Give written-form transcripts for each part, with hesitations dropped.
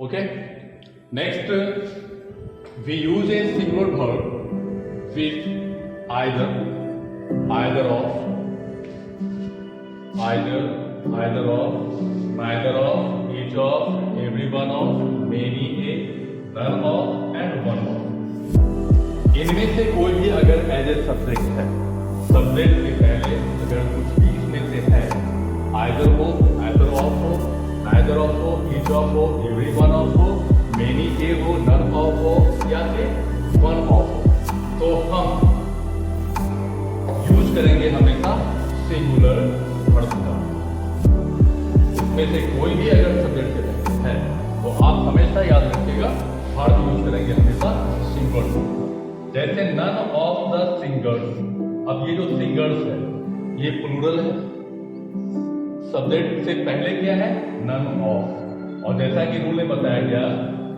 Okay. Next, we use a singular verb with either of, neither of, each of, every one of, many a, none of and one of। इनमें से कोई भी अगर as a subject है, subject से पहले अगर कुछ भी इसमें से है, either हो, neither of हो, each of हो, every one of हो, many a हो, none of हो या फिर one of हो, तो हम यूज करेंगे हमेशा सिंगुलर वर्ब का। इसमें से कोई भी अगर सब्जेक्ट के पहले है तो आप हमेशा याद रखिएगा वर्ब यूज करेंगे हमेशा सिंगुलर वर्ब। जैसे नन ऑफ द सिंगर्स, अब ये जो सिंगर्स है ये प्लूरल है, सब्जेक्ट से पहले क्या है नन ऑफ, और जैसा कि रूल में बताया गया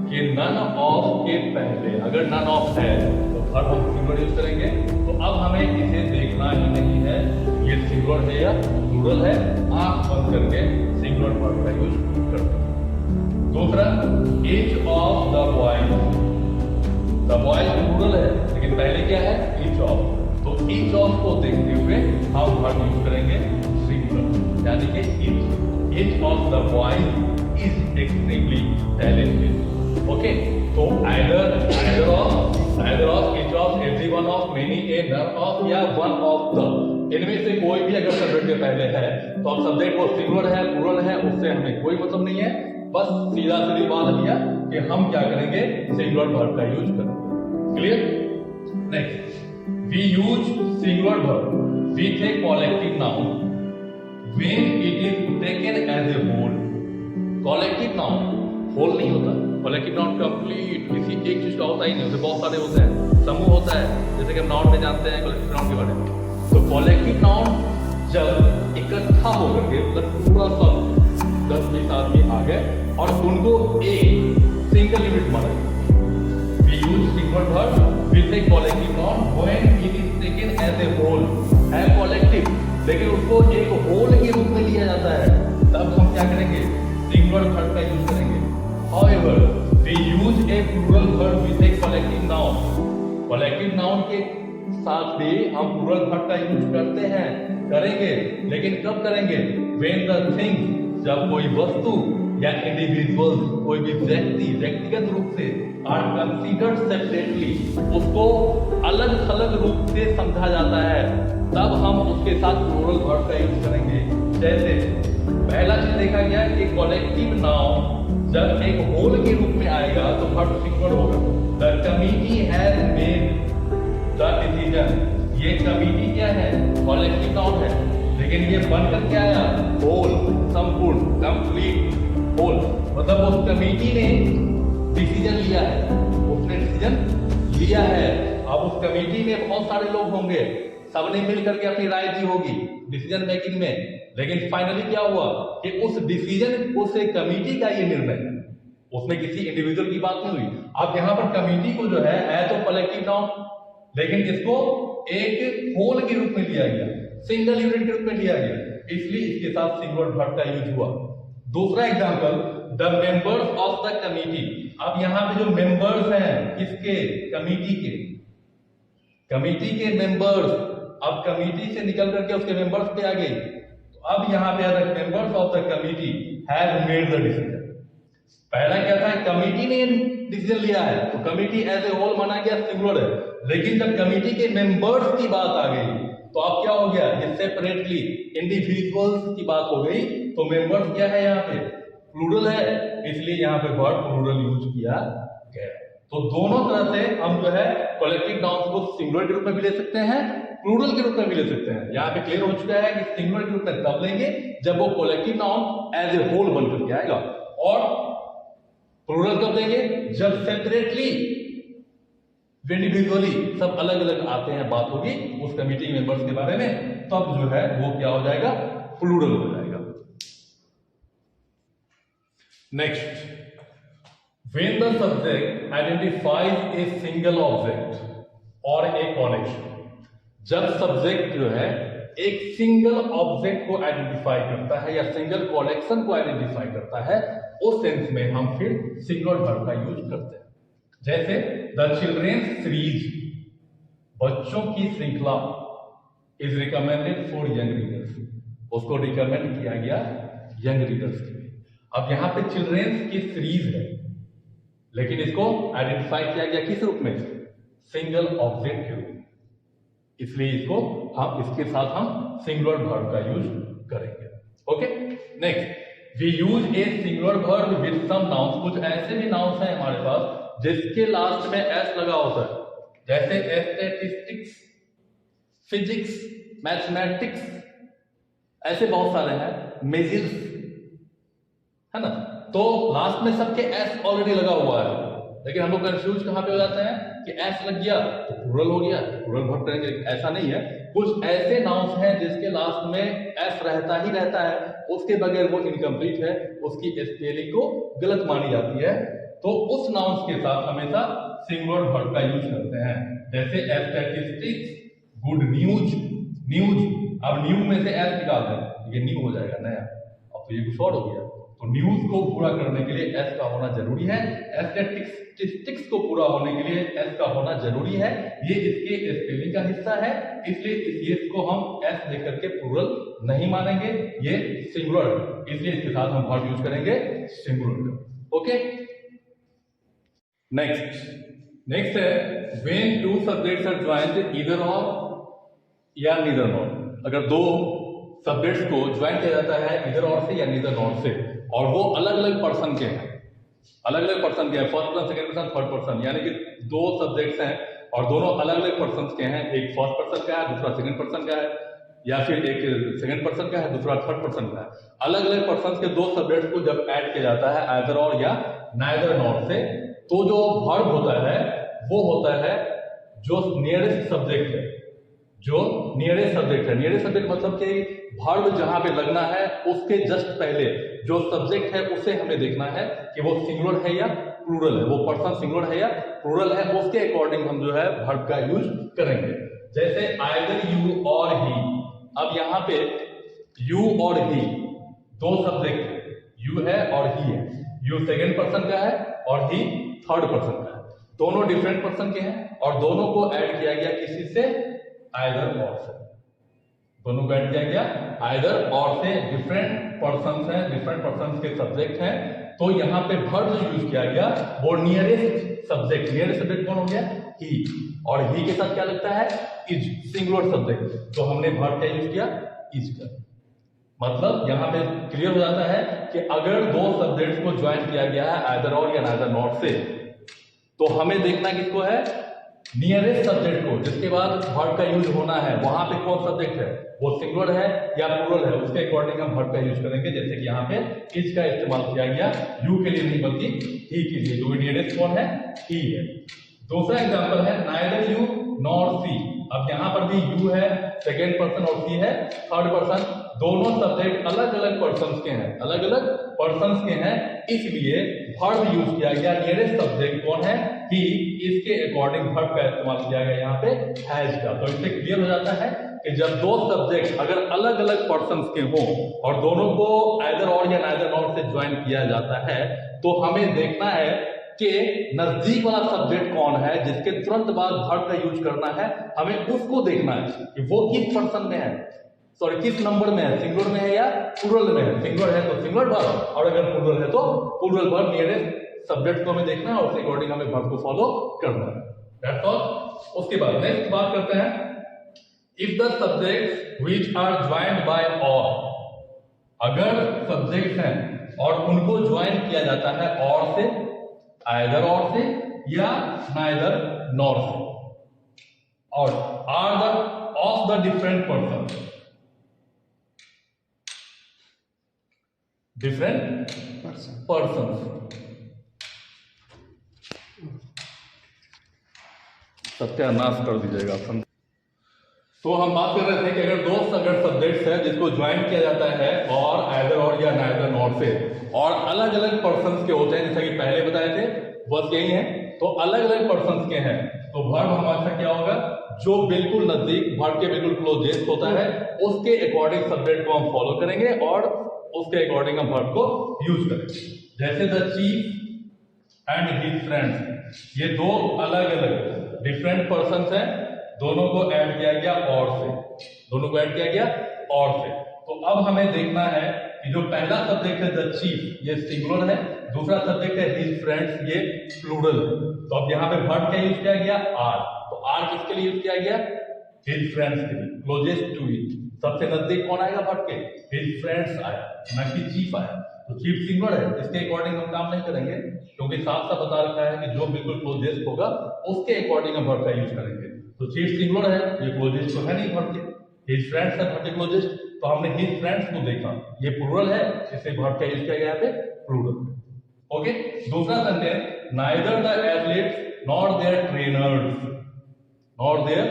कि नन ऑफ के पहले अगर नन ऑफ है तो वर्ब हम सिंगुलर यूज करेंगे। तो अब हमें इसे देखना ही नहीं है ये सिंगुलर है या प्लूरल है, आंख बंद करके सिंगुलर वर्ब का यूज करते हैं। दूसरा, each of the boys, the boys plural है लेकिन पहले क्या है ईच ऑफ, तो ईच ऑफ को देखते हुए हम वर्ब यूज करेंगे सिंगुलर, यानी कि each of the boys is extremely talented. Okay, तो either of, each of, every one of, many a, none of या one of the, इनमें से कोई भी अगर सब्जेक्ट के पहले है तो अब सब्जेक्ट वो सिंगुलर है प्लूरल है उससे हमें कोई मतलब नहीं है, बस सीधा सीधी बात किया कि हम क्या करेंगे सिंगुलर वर्ब का यूज करेंगे। Clear? Next, we use singular verb with a collective noun when it is taken as a whole. Collective noun whole नहीं होता, कॉलेक्टिव नाउन कंप्लीट किसी एक चीज का होता ही नहीं, उसे बहुत सारे होते हैं, समूह होता है, जैसे कि हम नाउन में जानते हैं कॉलेक्टिव नाउन के बारे में। तो कॉलेक्टिव नाउन जब इकट्ठा होकर के मतलब पूरा सब 10-20 आदमी आ गए और उनको एक सिंगल यूनिट माना, we use singular verb with a collective noun when it is taken as a whole, है कॉलेक्टिव लेकिन उसको एक होल के रूप में लिया जाता है, तब हम क्या करेंगे सिंगुलर वर्ब का यूज करेंगे। However, we use a plural verb with a collective noun. Collective noun के साथ भी हम plural verb का यूज करते हैं, करेंगे, लेकिन कब करेंगे? When the thing, जब कोई वस्तु या इंडिविजुअल कोई भी व्यक्ति व्यक्तिगत रूप से are considered separately, उसको अलग थलग रूप से समझा जाता है, तब हम उसके साथ plural verb का यूज करेंगे। जैसे पहला चीज देखा गया कि कॉलेक्टिव नाउन जब एक होल के रूप में आएगा तो वर्ब सिंगुलर होगा। The committee has made the decision, ये कमिटी क्या है कॉलेक्टिव नाउन है लेकिन ये बनकर क्या आया होल, संपूर्ण, कंप्लीट होल, मतलब उस कमिटी ने डिसीजन लिया है, उसने डिसीजन लिया है। अब उस कमिटी में बहुत सारे लोग होंगे, सबने मिलकर के अपनी राय दी होगी डिसीजन मेकिंग में, लेकिन फाइनली क्या हुआ कि उस डिसीजन उस कमेटी का ये निर्णय, उसमें किसी इंडिविजुअल की बात नहीं हुई। अब यहाँ पर कमेटी को जो है तो कलेक्टिव नाउन लेकिन इसको एक होल के रूप में लिया गया, सिंगल यूनिट के रूप में लिया गया, इसलिए इसके साथ सिंगुलर वर्ब का यूज हुआ। दूसरा example, the members of the committee. अब यहाँ पे जो मेंबर्स हैं किसके कमेटी के मेंबर्स, अब कमेटी से निकल करके उसके मेंबर्स पे आ गए, तो अब यहाँ पे the members of the committee have made the decision. पहला क्या था कमेटी ने डिसीजन लिया है तो कमेटी एज ए होल माना गया सिंगुलर है, लेकिन जब कमेटी के मेंबर्स की बात आ गई तो अब क्या हो गया ये सेपरेटली इंडिविजुअल्स की बात हो गई, तो मेंबर्स क्या है यहाँ पे प्लूरल है, इसलिए यहाँ पे वर्ब प्लूरल यूज किया गया। तो दोनों तरह से हम जो है कलेक्टिव नाउन्स को सिंगुलर के रूप में भी ले सकते हैं, प्लूरल के रूप में भी ले सकते हैं। यहाँ पे क्लियर हो चुका है कि सिंगुलर के रूप में तब लेंगे जब वो collective noun as a whole बनकर के आएगा, और प्लूरल कब लेंगे जब सेपरेटली इंडिविजुअली सब अलग अलग आते हैं, बात होगी उस कमेटी मेंबर्स के बारे में, तब जो है वो क्या हो जाएगा प्लूरल हो जाएगा। Next, when the subject identifies a single object or a connection, जब सब्जेक्ट जो है एक सिंगल ऑब्जेक्ट को आइडेंटिफाई करता है या सिंगल कलेक्शन को आइडेंटिफाई करता है, उस सेंस में हम फिर सिंगुलर वर्ब का यूज करते हैं। जैसे द चिल्ड्रेन्स सीरीज, बच्चों की श्रृंखला, is recommended for young readers, उसको रिकमेंड किया गया यंग रीडर्स के लिए। अब यहां पे चिल्ड्रेन्स की सीरीज है, लेकिन इसको आइडेंटिफाई किया गया किस रूप में? सिंगल ऑब्जेक्ट के रूप में, इसलिए इसको हम इसके साथ हम सिंगुलर वर्ब का यूज करेंगे। Okay, next we use a singular verb with some nouns. कुछ ऐसे भी नाउन्स हैं हमारे पास जिसके लास्ट में एस लगा होता है, जैसे स्टैटिस्टिक्स, फिजिक्स, मैथमेटिक्स, ऐसे बहुत सारे हैं, मेजिल्स, है ना। तो लास्ट में सबके एस ऑलरेडी लगा हुआ है, लेकिन हम लोग कंफ्यूज कहां पे हो जाते हैं कि एस लग गया तो प्लूरल हो गया, प्लूरल वर्ब करेंगे। ऐसा नहीं है, कुछ ऐसे नाउन्स हैं जिसके लास्ट में एस रहता ही रहता है, उसके बगैर वो इनकम्प्लीट है, उसकी स्पेलिंग को गलत मानी जाती है, तो उस नाउन्स के साथ हमेशा सिंगुलर वर्ब का यूज करते हैं। जैसे स्टैटिस्टिक्स, गुड न्यूज, न्यूज, अब न्यू में से एस निकाल दें, ये न्यू हो जाएगा नया, अब तो ये कुछ और हो गया। तो न्यूज को पूरा करने के लिए एस का होना जरूरी है, स्टैटिस्टिक्स को पूरा होने के लिए एस का होना जरूरी है, ये इसके स्पेलिंग का हिस्सा है, इसलिए इस एस को हम एस लेकर के प्लूरल नहीं मानेंगे, ये सिंगुलर है, इसलिए इसके साथ हम वर्ब यूज करेंगे सिंगुलर। ओके, नेक्स्ट है when two subjects are joined either or या नीदर नॉर। अगर दो सब्जेक्ट्स को ज्वाइन किया जाता है इधर और से या नीदर नॉर से, और वो अलग अलग पर्सन के हैं, अलग अलग पर्सन के हैं, first person, second person, third person, यानी कि दो सब्जेक्ट्स हैं और दोनों अलग अलग पर्सन के हैं, एक फर्स्ट पर्सन का है, दूसरा सेकंड पर्सन का है, या फिर एक सेकंड पर्सन का है, दूसरा थर्ड पर्सन का है। अलग अलग पर्सन के दो सब्जेक्ट्स को जब ऐड किया जाता है आइदर और या नाइदर नॉर से, तो जो वर्ब होता है वो होता है जो नियरेस्ट सब्जेक्ट है, जो नियरेस्ट सब्जेक्ट है। नियरेस्ट सब्जेक्ट मतलब कि वर्ब जहां पे लगना है उसके जस्ट पहले जो सब्जेक्ट है उसे हमें देखना है कि वो सिंगुलर है या प्लूरल है, वो पर्सन सिंगुलर है या प्लूरल है, उसके अकॉर्डिंग हम जो है वर्ब का यूज करेंगे। जैसे आइदर यू और ही, अब यहां पे यू और ही दो सब्जेक्ट है, यू है और ही है, यू सेकंड पर्सन का है और ही थर्ड पर्सन का है, दोनों डिफरेंट पर्सन के हैं और दोनों को ऐड किया गया किसी से? आइदर और से, दोनों को ऐड किया गया आइदर और से, डिफरेंट पर्सन्स हैं, डिफरेंट पर्सन्स के सब्जेक्ट हैं, तो यहाँ पे वर्ब जो यूज किया गया वो नियरेस्ट सब्जेक्ट, नियरेस्ट सब्जेक्ट कौन हो गया? ही, और ही के साथ क्या लगता है? इज, सिंगुलर सब्जेक्ट, तो हमने वर्ब क्या यूज किया? इज का। मतलब यहाँ पे क्लियर हो जाता है कि अगर दो सब्जेक्ट्स को ज्वाइन किया गया है आइदर और या नाइदर नॉर से, तो हमें देखना किसको है? नियरेस्ट सब्जेक्ट को, जिसके बाद वर्ब का यूज होना है, वहां पे कौन सब्जेक्ट है, वो सिंगुलर है या प्लूरल है, उसके अकॉर्डिंग हम वर्ब का यूज करेंगे। जैसे कि यहाँ पे इज का इस्तेमाल किया गया यू के लिए नहीं बल्कि ही के लिए, जो नियरेस्ट कौन है? ही है। दूसरा एग्जांपल है नाइदर यू नॉर सी। अब यहाँ पर भी यू है सेकेंड पर्सन और सी है थर्ड पर्सन, दोनों सब्जेक्ट अलग अलग पर्सन्स के हैं, अलग अलग पर्सन्स के हैं, इसलिए वर्ब यूज किया गया। नियरेस्ट सब्जेक्ट कौन है? ही, इसके अकॉर्डिंग वर्ब का इस्तेमाल किया गया यहाँ पे हैज का। तो इससे क्लियर हो जाता है कि जब दो सब्जेक्ट अगर अलग अलग पर्सन्स के हों और दोनों को आइदर और या नाइदर नॉर से ज्वाइन किया जाता है, तो हमें देखना है कि नजदीक वाला सब्जेक्ट कौन है जिसके तुरंत बाद वर्ब का यूज करना है, हमें उसको देखना है कि वो किस पर्सन में है, सॉरी किस नंबर में है, सिंगुलर में है या प्लूरल में है। सिंगुलर है तो सिंगुलर वर्ब, और अगर प्लूरल है तो प्लूरल वर्ब। नियरेस्ट सब्जेक्ट को हमें देखना है और उसके अकॉर्डिंग हमें वर्ब को फॉलो करना है। That's all. उसके बाद नेक्स्ट बात करते हैं, if the subjects which are joined by or, अगर सब्जेक्ट हैं और उनको ज्वाइन किया जाता है और से, आइदर और से या नाइदर नॉर से, or are the of the different person, different person, सत्यानाश कर दीजिएगा। तो हम बात कर रहे थे कि अगर दो अगर सब्जेक्ट्स है जिसको ज्वाइन किया जाता है और आइदर और या नाइदर नॉर से, और अलग अलग पर्सन्स के होते हैं, जैसा कि पहले बताए थे, बस यही है, तो अलग अलग पर्सन्स के हैं, तो वर्ब हमारा क्या होगा, जो बिल्कुल नजदीक वर्ब के बिल्कुल क्लोजेस्ट होता है उसके अकॉर्डिंग सब्जेक्ट को हम फॉलो करेंगे और उसके अकॉर्डिंग हम वर्ब को यूज करेंगे। जैसे the cheap and his friends, ये दो अलग अलग डिफरेंट पर्संस हैं, दोनों को ऐड किया गया और से, दोनों को ऐड किया गया और से। तो अब हमें देखना है कि जो पहला सब्जेक्ट है द चीफ, ये सिंगुलर है, दूसरा सब्जेक्ट है हिज फ्रेंड्स, ये प्लूरल है। तो अब यहाँ पे वर्ब क्या यूज किया गया, आर। तो आर किसके लिए यूज किया गया, हिज फ्रेंड्स के लिए, क्लोजेस्ट टू इट, सबसे नजदीक कौन आएगा वर्ब के, हिज फ्रेंड्स आया, ना कि चीफ आया। तो चीफ सिंगुलर है, इसके अकॉर्डिंग हम काम नहीं करेंगे, क्योंकि साफ साफ बता रखा है कि जो बिल्कुल क्लोजेस्ट होगा उसके अकॉर्डिंग हम वर्ब का यूज करेंगे। तो चीफ सिंगुलर है, ये क्लोजेस्ट तो है नहीं वर्ब के, हिज फ्रेंड्स है वर्ब के क्लोजेस्ट, तो हमने हिज फ्रेंड्स को देखा, ये प्लूरल है, इससे वर्ब का यूज किया गया है प्लूरल। ओके, दूसरा sentence, neither the athletes nor their trainers, nor their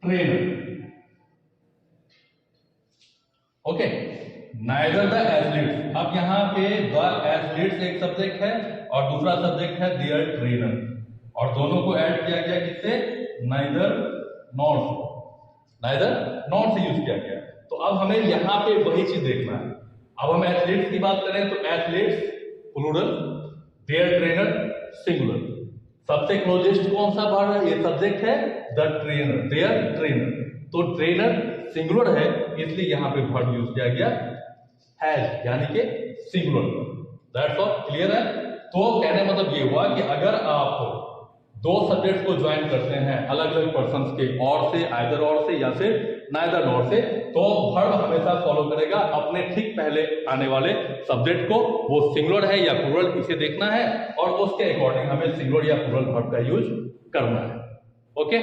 trainer. Okay, neither the athletes, अब यहाँ पे द एथलीट्स एक सब्जेक्ट है और दूसरा सब्जेक्ट है देयर ट्रेनर, और दोनों को ऐड किया गया किससे, नाइदर नॉर, नाइदर नॉर से यूज किया गया। तो अब हमें यहाँ पे वही चीज देखना है। अब हम एथलीट्स की बात करें तो athletes plural, their trainer singular, सबसे क्लोजेस्ट कौन सा वर्ब है, ये सब्जेक्ट है द ट्रेनर, देयर ट्रेनर। तो ट्रेनर सिंगुलर है, इसलिए यहाँ पे वर्ब यूज किया गया हैज, यानी कि सिंगुलर। दैट्स ऑल, क्लियर है। तो कहने मतलब ये हुआ कि अगर आप दो सब्जेक्ट्स को ज्वाइन करते हैं अलग अलग पर्सन्स के और से, आइदर और से या फिर नाइदर नॉर से, तो वर्ब हमेशा फॉलो करेगा अपने ठीक पहले आने वाले सब्जेक्ट को, वो सिंगुलर है या प्लूरल, इसे देखना है और उसके अकॉर्डिंग हमें सिंगुलर या प्लूरल वर्ब का यूज करना है। Okay,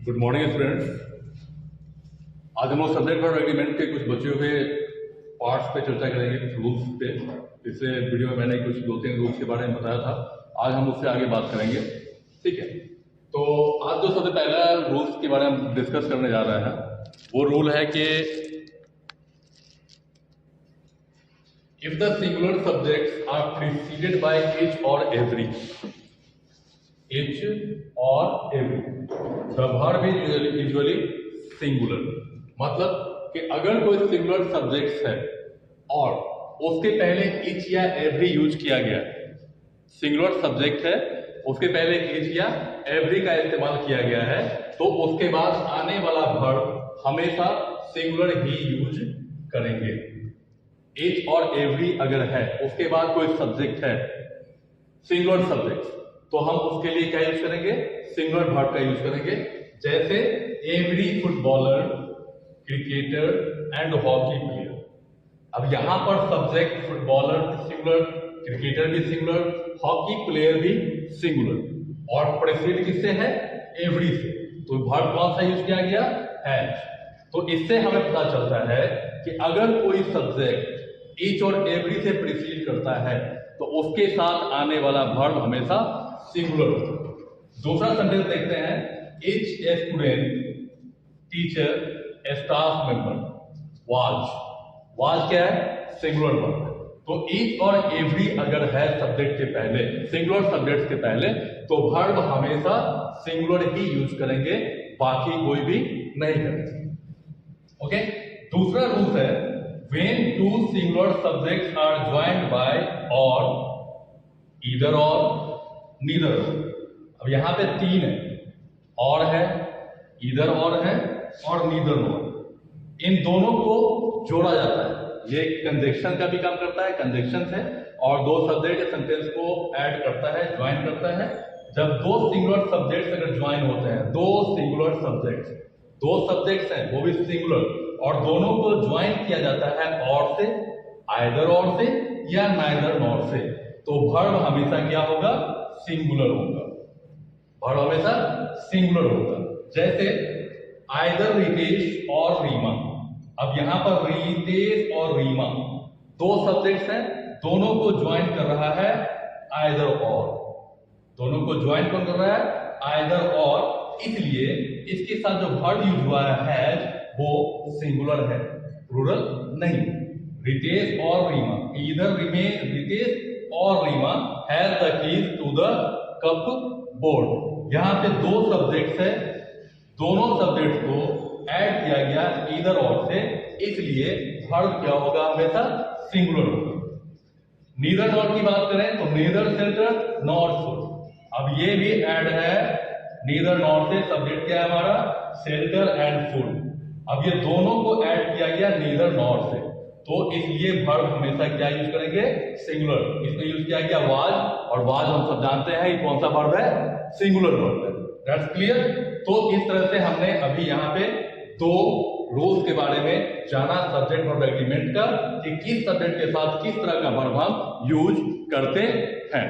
good morning students. आज हम लोग सब्जेक्ट वर्ब एग्रीमेंट के कुछ बचे हुए पार्ट्स पे चर्चा करेंगे, कुछ रूल्स पे। पिछले वीडियो में मैंने कुछ 2-3 रूल्स के बारे में बताया था, आज हम उससे आगे बात करेंगे, ठीक है। तो आज जो सबसे पहला रूल्स के बारे में डिस्कस करने जा रहे हैं वो रूल है कि if the singular subjects are preceded by each और every, each और every, the verb is usually singular। मतलब कि अगर कोई सिंगुलर सब्जेक्ट्स है और उसके पहले each या every यूज किया गया, सिंगुलर सब्जेक्ट है उसके पहले each या every का इस्तेमाल किया गया है, तो उसके बाद आने वाला वर्ब हमेशा सिंगुलर ही यूज करेंगे। each और every अगर है, उसके बाद कोई सब्जेक्ट है सिंगुलर सब्जेक्ट, तो हम उसके लिए क्या यूज करेंगे, सिंगुलर वर्ब का यूज करेंगे। जैसे every footballer, cricketer and hockey player. अब यहां पर सब्जेक्ट फुटबॉलर सिंगुलर, क्रिकेटर भी सिंगुलर, हॉकी प्लेयर भी सिंगुलर, और प्रीसीड किससे है, एवरी से। तो वर्ब कौन सा यूज किया गया, हैज। तो इससे हमें पता चलता है कि अगर कोई सब्जेक्ट ईच और एवरी से प्रीसीड करता है तो उसके साथ आने वाला वर्ब हमेशा सिंगुलर होता है। दूसरा सेंटेंस देखते हैं, each a student, teacher, staff member, was क्या है, सिंगुलर वर्ब। तो ईच और एवरी अगर है सब्जेक्ट के पहले, सिंगुलर सब्जेक्ट के पहले, तो वर्ब हमेशा सिंगुलर ही यूज करेंगे, बाकी कोई भी नहीं करेंगे। ओके, दूसरा रूल है, when two singular subjects are joined by or, either or, neither. अब यहां पे 3 है, और है, ईदर और है और नीदर और। इन दोनों को जोड़ा जाता है, ये कंजक्शन का भी काम करता है, कंजक्शन है, और दो सब्जेक्ट सेंटेंस को ऐड करता है, ज्वाइन करता है। जब दो सिंगुलर सब्जेक्ट्स अगर ज्वाइन होते हैं, दो सिंगुलर सब्जेक्ट्स, दो सब्जेक्ट्स हैं वो भी सिंगुलर, और दोनों को ज्वाइन किया जाता है और से, आइदर और से या नाइदर नॉर से, तो वर्ब हमेशा क्या होगा, सिंगुलर होगा, वर्ब हमेशा सिंगुलर होगा। जैसे आइदर रितेश और रीमा। अब यहां पर रितेश और रीमा दो सब्जेक्ट्स हैं, दोनों को ज्वाइन कर रहा है आइदर और, दोनों को ज्वाइन कौन कर रहा है, आइदर और, इसलिए इसके साथ जो वर्ब यूज हुआ है वो सिंगुलर है, प्लूरल नहीं। रितेश और रीमा, इधर रितेश और Reema has the keys to the cupboard. यहाँ पे दो सब्जेक्ट्स है, दोनों सब्जेक्ट को ऐड किया गया ईदर और से, इसलिए वर्ब क्या होगा, हमेशा सिंगुलर होगा। नीदर नॉर की बात करें तो नीदर शेल्टर नॉर फूड, अब ये भी ऐड है नीदर नॉर से, सब्जेक्ट क्या है हमारा, शेल्टर एंड फूड। अब ये दोनों को ऐड किया गया नीदर नॉर से, तो इसलिए वर्ब हमेशा क्या यूज करेंगे, सिंगुलर। इसमें यूज किया गया वाज, और वाज हम सब जानते हैं ये कौन सा वर्ब है, सिंगुलर वर्ब है। That's clear. तो इस तरह से हमने अभी यहाँ पे दो रूल्स के बारे में जाना सब्जेक्ट वर्ब एग्रीमेंट का, कि किस सब्जेक्ट के साथ किस तरह का वर्ब हम यूज करते हैं।